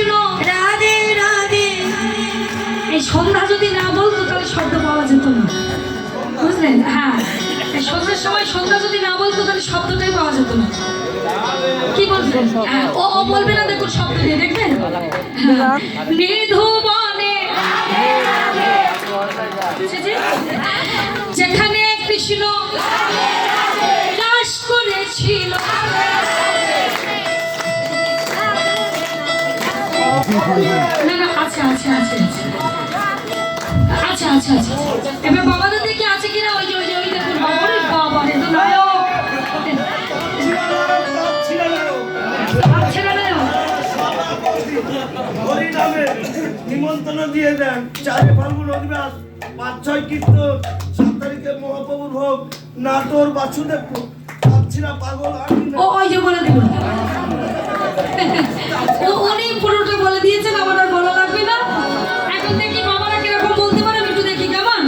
কৃষ্ণ রাধে রাধে। এই সন্ধ্যা যদি না বলতো তাহলে শব্দ পাওয়া যেত না, বুঝলেন? হ্যাঁ, সন্ধ্যার সময় সন্ধ্যা যদি না বলতো তাহলে শব্দটাই পাওয়া যেত না। কি বলছেন? হ্যাঁ, ও বলবে না, দেখুন শব্দ দিয়ে দেখবেন। নিধুবনে যেখানে কৃষ্ণ বাস করেছিল, না না আচ্ছা আচ্ছা আচ্ছা আচ্ছা আচ্ছা আচ্ছা, এবার বাবাদের দেখি আছে কিনা। ওই যে ওই যে ওই দেখুন বাবারে, বাবারে তো নায়ক নিমন্ত্রণ দিয়ে দেন। 4 ফাল্গুন অধিবাস, 5-6 কীর্তন, 7 তারিখে মহাপ্রভুর ভোগ, নাটোর বাসুদেবপুর। পাচ্ছিনা পাগল আমি না। ওই যে বলে দিল, উনি পুরোটা বলে দিয়েছেন, আমার আর বলা লাগবে না। এখন দেখি বাবারা কিরকম বলতে পারে, একটু দেখি কেমন।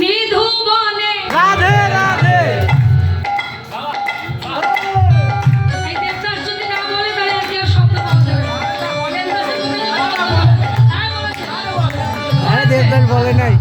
নিধুবনে রাধে রাধে। এই দেবদাস যদি না বলে তাহলে আর কি আর শব্দ পাওয়া যাবে না। দেবদাস যদি না বলে, আরে দেবদাস বলে নাই।